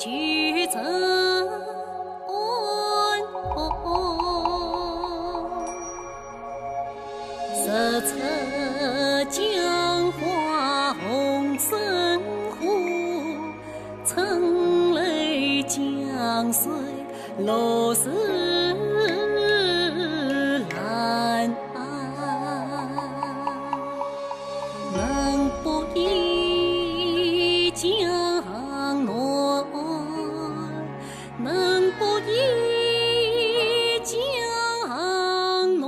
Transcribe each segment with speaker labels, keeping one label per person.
Speaker 1: 去征十尺江花红胜湖，春雷江水落石烂。能不依江暖，能不依江暖。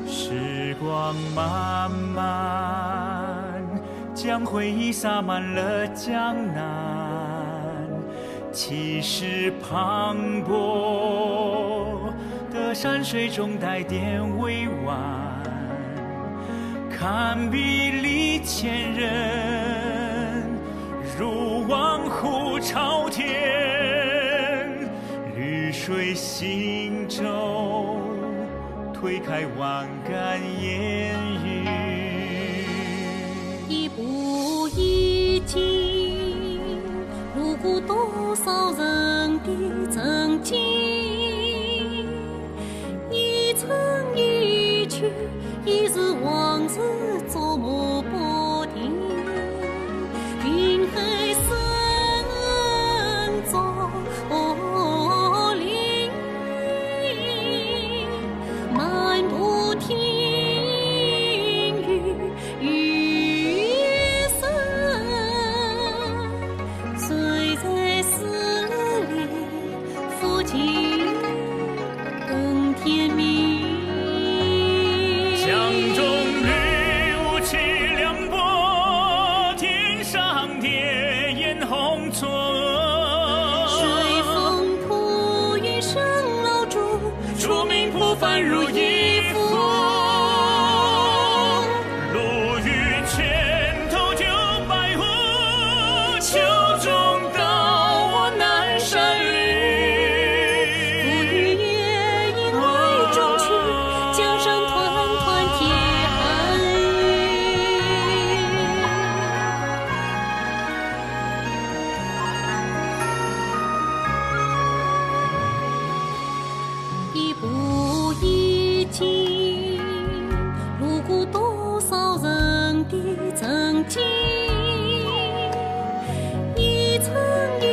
Speaker 2: 时光漫漫，将回忆洒满了江南，气势磅礴的山水中带点委婉，堪比历千人，如望湖朝天，绿水行舟，推开万竿烟雨。
Speaker 1: 一步一进，路过多少人的曾经，一程一去，已是往事捉摸不定。云海深作林，漫步听雨声，谁在诗里抚琴更甜蜜。
Speaker 2: 江中日无期凉薄，天上蝶眼红嵯峨。
Speaker 1: 随风铺云生老竹，
Speaker 2: 出名浦帆如一幅。路遇泉头就白湖，秋中到我南山
Speaker 1: 浮
Speaker 2: 雨。
Speaker 1: 云夜莺为中去，江上团团铁汉一步一进，路过多少人的曾经，一程一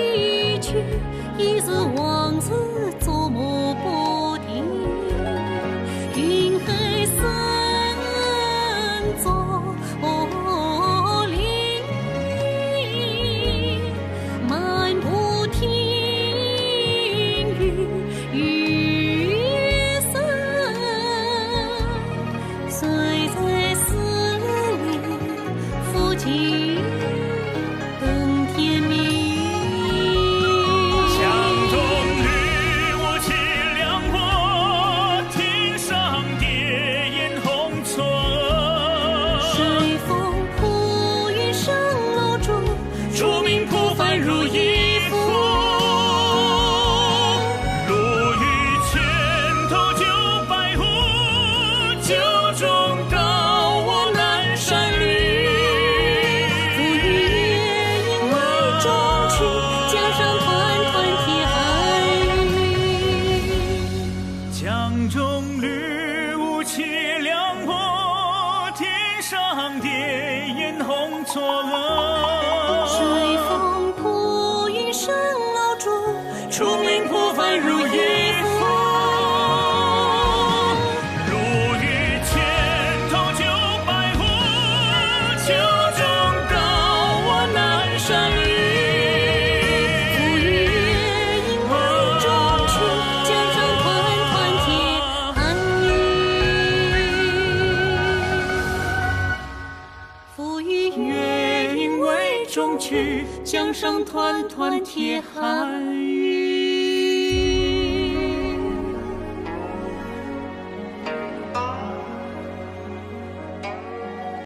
Speaker 1: 去，已是往事捉摸不定。云海深作林，漫步听雨声，谁在诗里抚琴更甜蜜。
Speaker 2: 江中日无期凉薄，天上蝶眼红嵯峨。
Speaker 1: 随风铺云生老竹，
Speaker 2: 出名浦帆如一幅。路遇泉头就白湖，秋中到我南山雨。
Speaker 1: 浮云夜莺为中去，江上团团铁汉
Speaker 2: 江中日无期凉薄，天上蝶眼红嵯峨。
Speaker 1: 随风铺云生老竹，
Speaker 2: 出名浦帆如一幅。路遇泉头就白湖，秋中到我南山雨。
Speaker 1: 浮云夜莺为中去，江上团团铁汉浮云
Speaker 2: 月影为中去，江上团团铁汉